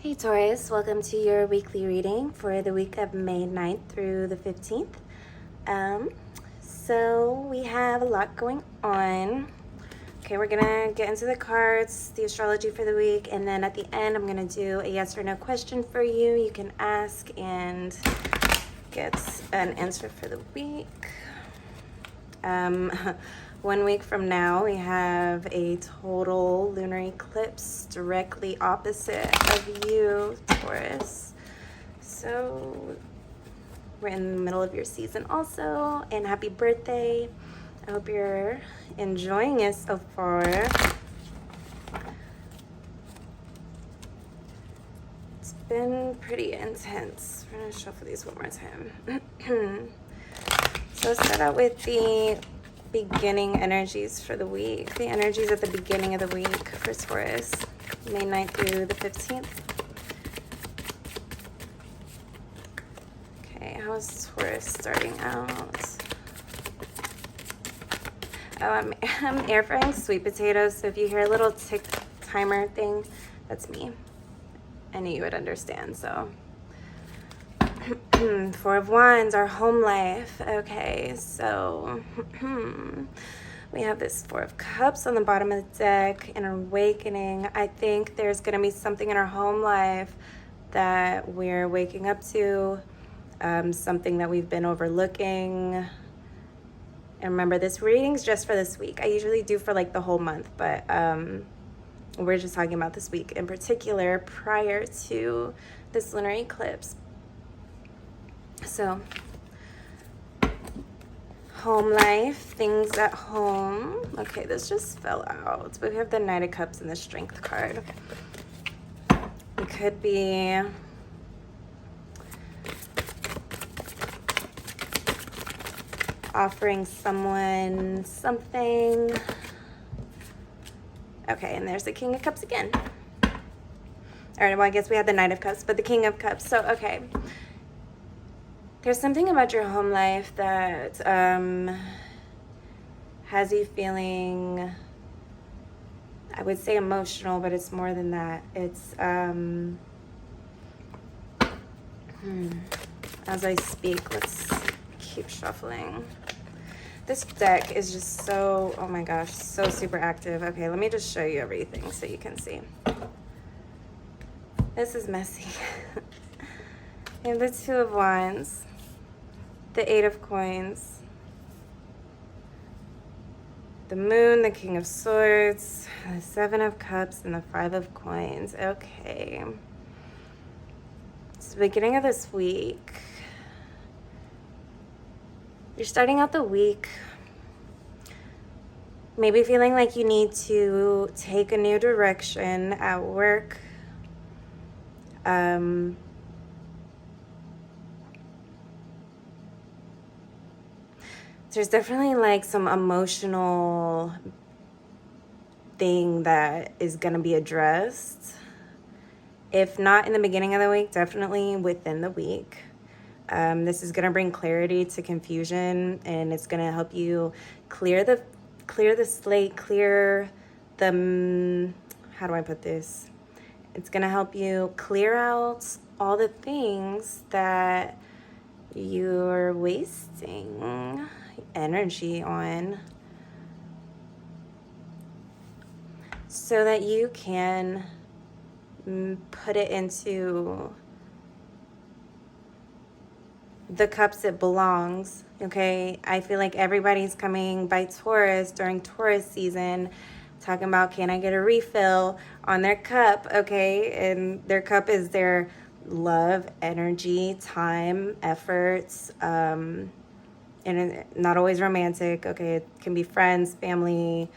Hey Taurus, welcome to your weekly reading for the week of May 9th through the 15th. So we have a lot going on. Okay, we're gonna get into the cards, the astrology for the week, and then at the end I'm gonna do a yes or no question for you. You can ask and get an answer for the week. 1 week from now, we have a total lunar eclipse directly opposite of you, Taurus. So we're in the middle of your season also, and happy birthday. I hope you're enjoying it so far. It's been pretty intense. We're gonna shuffle these one more time. So let's start out with the beginning energies for the week. The energies at the beginning of the week for Taurus, May 9th through the 15th. Okay, how is Taurus starting out? Oh, I'm air frying sweet potatoes, so if you hear a little tick timer thing, that's me. I knew you would understand, so. 4 of Wands, our home life. Okay, so we have this 4 of Cups on the bottom of the deck, an awakening. I think there's going to be something in our home life that we're waking up to, something that we've been overlooking. And remember, this reading's just for this week. I usually do for like the whole month, but we're just talking about this week in particular prior to this lunar eclipse. So, home life, things at home. Okay, this just fell out. But we have the Knight of Cups and the Strength card. It could be offering someone something. Okay, and there's the King of Cups again. All right, well, I guess we had the Knight of Cups, but the King of Cups. So, okay. There's something about your home life that has you feeling, I would say emotional, but it's more than that. It's, as I speak, let's keep shuffling. This deck is just so, oh my gosh, so super active. Okay, let me just show you everything so you can see. This is messy. We have the 2 of Wands. The 8 of Coins, the Moon, the King of Swords, the 7 of Cups, and the 5 of Coins. Okay. It's the beginning of this week. You're starting out the week maybe feeling like you need to take a new direction at work. There's definitely like some emotional thing that is going to be addressed. If not in the beginning of the week, definitely within the week. This is going to bring clarity to confusion, and it's going to help you clear the slate, clear the, how do I put this? It's going to help you clear out all the things that you're wasting energy on, so that you can put it into the cups it belongs. Okay, I feel like everybody's coming by Taurus during Taurus season talking about, can I get a refill on their cup? Okay, and their cup is their love, energy, time, efforts, and not always romantic. Okay, it can be friends, family,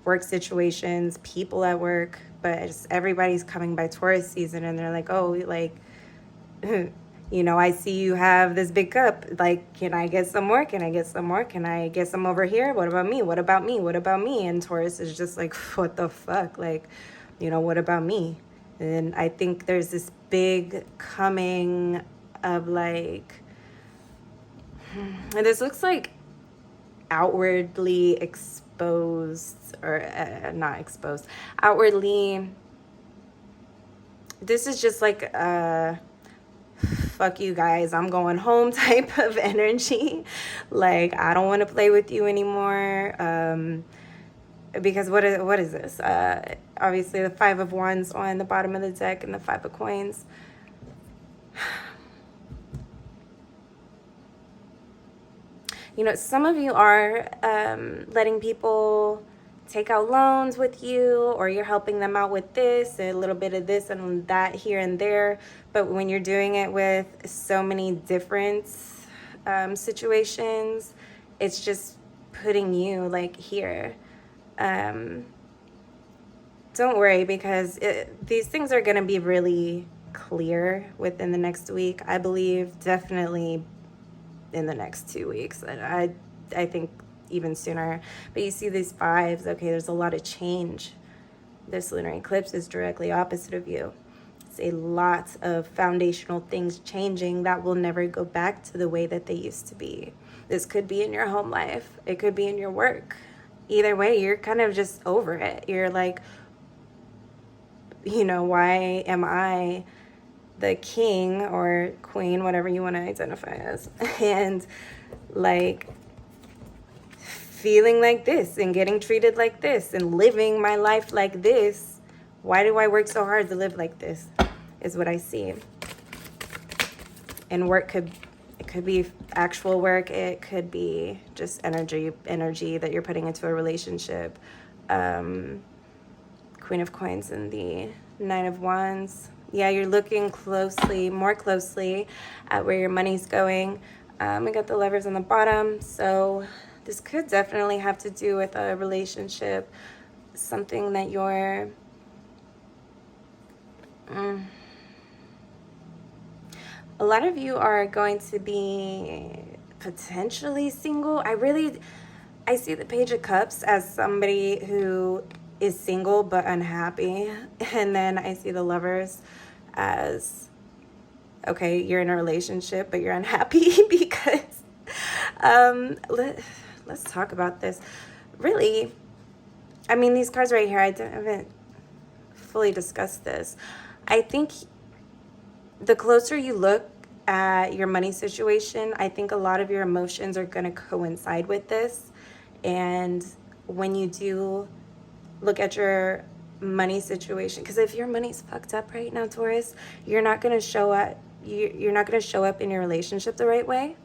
work situations, people at work, but just everybody's coming by Taurus season, and they're like, oh, like, you know, I see you have this big cup. Like, can I get some more? Can I get some more? Can I get some over here? What about me? What about me? What about me? And Taurus is just like, what the fuck? Like, you know, what about me? And I think there's this big coming of like, and this looks like outwardly exposed, or not exposed, outwardly this is just like a fuck you guys, I'm going home type of energy. Like, I don't want to play with you anymore. Because what is this? Obviously the 5 of Wands on the bottom of the deck and the 5 of Coins. You know, some of you are letting people take out loans with you, or you're helping them out with this, a little bit of this and that here and there. But when you're doing it with so many different situations, it's just putting you like here. Don't worry, because these things are going to be really clear within the next week. I believe definitely in the next 2 weeks. I think even sooner. But you see these 5s, okay, there's a lot of change. This lunar eclipse is directly opposite of you. It's a lot of foundational things changing that will never go back to the way that they used to be. This could be in your home life. It could be in your work. Either way, you're kind of just over it. You're like, you know, why am I the king or queen, whatever you want to identify as, and like feeling like this and getting treated like this and living my life like this? Why do I work so hard to live like this, is what I see. And work it could be actual work, it could be just energy that you're putting into a relationship. Queen of Coins and the 9 of Wands. Yeah, you're looking more closely at where your money's going. We got the Lovers on the bottom. So this could definitely have to do with a relationship, something that you're... a lot of you are going to be potentially single. I see the Page of Cups as somebody who is single but unhappy. And then I see the Lovers as, okay, you're in a relationship but you're unhappy because let's talk about this. Really, I mean, these cards right here, I haven't fully discussed this. I think the closer you look at your money situation, I think a lot of your emotions are going to coincide with this. And when you do look at your money situation, because if your money's fucked up right now, Taurus, you're not going to show up. You're not going to show up in your relationship the right way.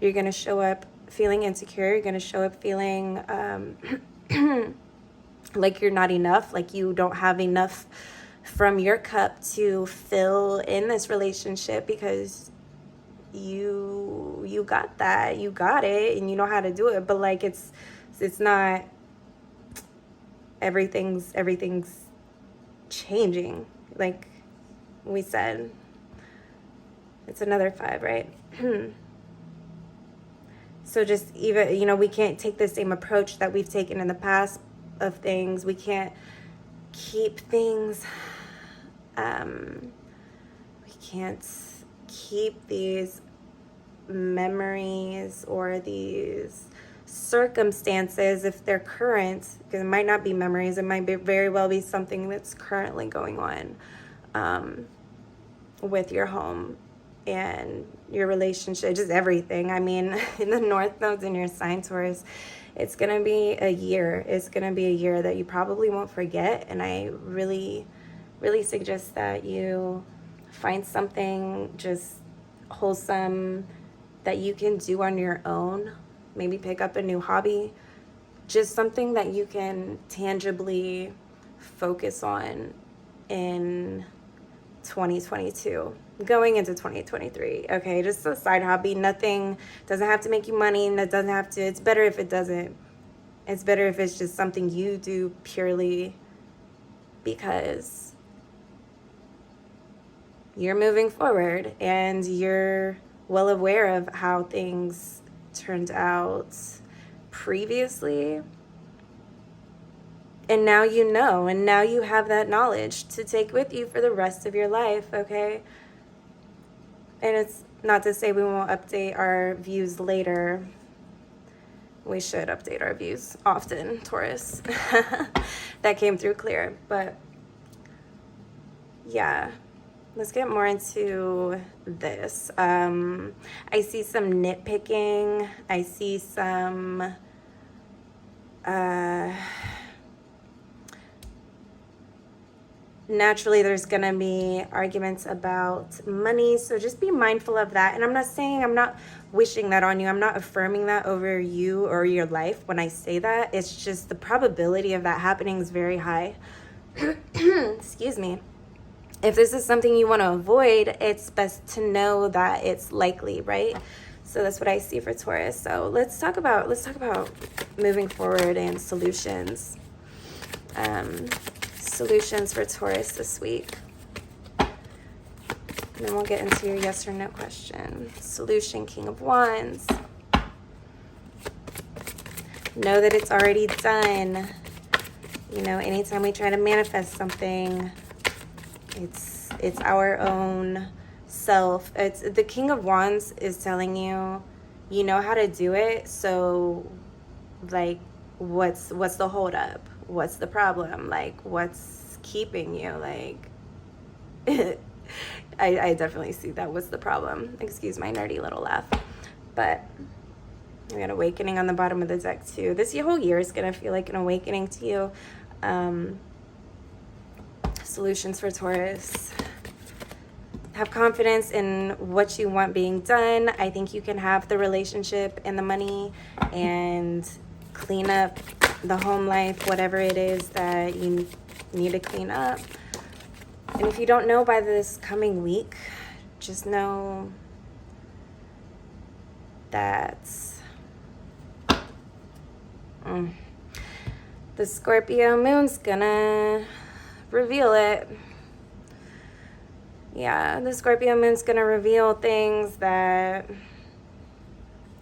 You're going to show up feeling insecure. You're going to show up feeling like you're not enough, like you don't have enough from your cup to fill in this relationship, because you got that, you got it, and you know how to do it. But like it's not, everything's changing. Like we said, it's another 5, right? So just even, you know, we can't take the same approach that we've taken in the past of things. We can't keep things, we can't keep these memories or these circumstances if they're current, because it might not be memories, it might very well be something that's currently going on with your home and your relationship, just everything. I mean, in the North Node's in your sign, Taurus, it's going to be a year. It's going to be a year that you probably won't forget. And I really, really suggest that you find something just wholesome that you can do on your own. Maybe pick up a new hobby. Just something that you can tangibly focus on in 2022. Going into 2023, okay? Just a side hobby. Nothing, doesn't have to make you money, and it doesn't have to, it's better if it doesn't. It's better if it's just something you do purely because you're moving forward and you're well aware of how things turned out previously. And now you know, and now you have that knowledge to take with you for the rest of your life, okay? And it's not to say we won't update our views later. We should update our views often, Taurus. That came through clear. But yeah, let's get more into this. I see some nitpicking. I see some naturally there's gonna be arguments about money, so just be mindful of that. And I'm not saying, I'm not wishing that on you, I'm not affirming that over you or your life when I say that. It's just the probability of that happening is very high. Excuse me. If this is something you want to avoid, it's best to know that it's likely, right? So that's what I see for Taurus. So let's talk about moving forward and solutions. Solutions for Taurus this week. And then we'll get into your yes or no question. Solution, King of Wands. Know that it's already done. You know, anytime we try to manifest something, it's our own self. It's the King of Wands is telling you, you know how to do it. So, like, what's the holdup? What's the problem? Like, what's keeping you? Like, I definitely see that. What's the problem? Excuse my nerdy little laugh. But we got awakening on the bottom of the deck too. This whole year is gonna feel like an awakening to you. Solutions for Taurus. Have confidence in what you want being done. I think you can have the relationship and the money and clean up the home life, whatever it is that you need to clean up. And if you don't know by this coming week, just know that the Scorpio moon's gonna reveal it. Yeah, the Scorpio moon's gonna reveal things that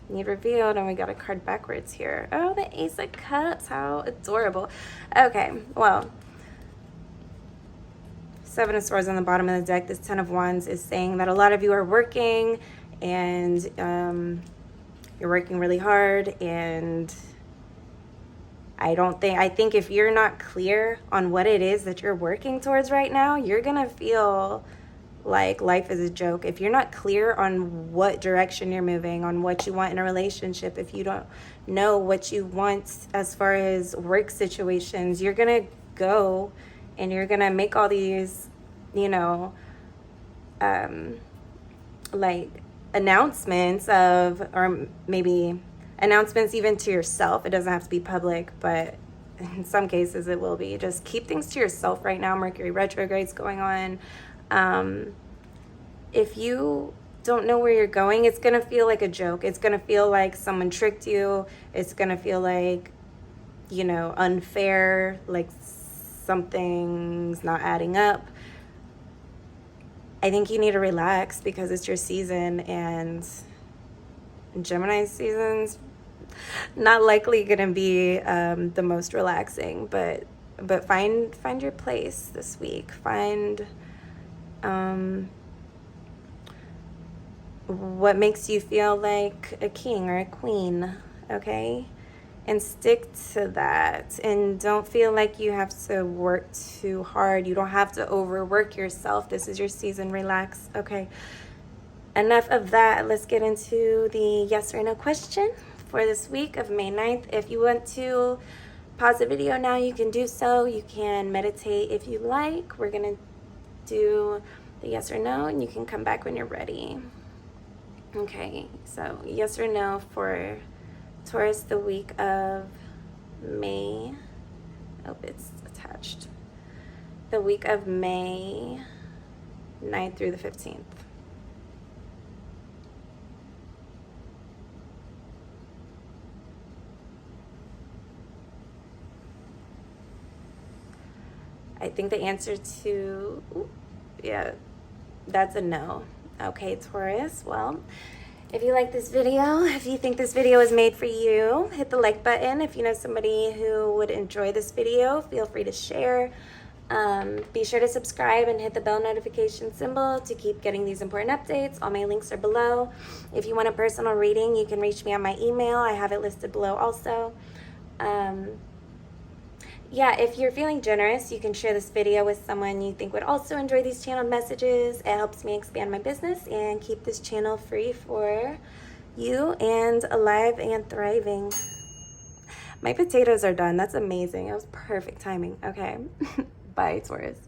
need revealed. And we got a card backwards here. Oh, the Ace of Cups. How adorable. Okay, well, Seven of Swords on the bottom of the deck. This Ten of Wands is saying that a lot of you are working and you're working really hard, and I think if you're not clear on what it is that you're working towards right now, you're gonna feel like life is a joke. If you're not clear on what direction you're moving, on what you want in a relationship, if you don't know what you want as far as work situations, you're gonna go and you're gonna make all these, you know, like announcements of, or maybe announcements even to yourself. It doesn't have to be public, but in some cases it will be. Just keep things to yourself right now. Mercury retrograde's going on. If you don't know where you're going, it's gonna feel like a joke. It's gonna feel like someone tricked you. It's gonna feel like, you know, unfair, like something's not adding up. I think you need to relax because it's your season, and Gemini season's not likely gonna be the most relaxing, but find your place this week. Find what makes you feel like a king or a queen, okay? And stick to that. And don't feel like you have to work too hard. You don't have to overwork yourself. This is your season. Relax, okay? Enough of that. Let's get into the yes or no question for this week of May 9th. If you want to pause the video now, you can do so. You can meditate if you like. We're going to do the yes or no, and you can come back when you're ready. Okay, so yes or no for Taurus the week of May. Oh, it's attached. The week of May 9th through the 15th. I think the answer to, yeah, that's a no. Okay, Taurus, well, if you like this video, if you think this video is made for you, hit the like button. If you know somebody who would enjoy this video, feel free to share. Be sure to subscribe and hit the bell notification symbol to keep getting these important updates. All my links are below. If you want a personal reading, you can reach me on my email. I have it listed below also. Yeah, if you're feeling generous, you can share this video with someone you think would also enjoy these channel messages. It helps me expand my business and keep this channel free for you and alive and thriving. My potatoes are done. That's amazing. It was perfect timing. Okay. Bye, Taurus.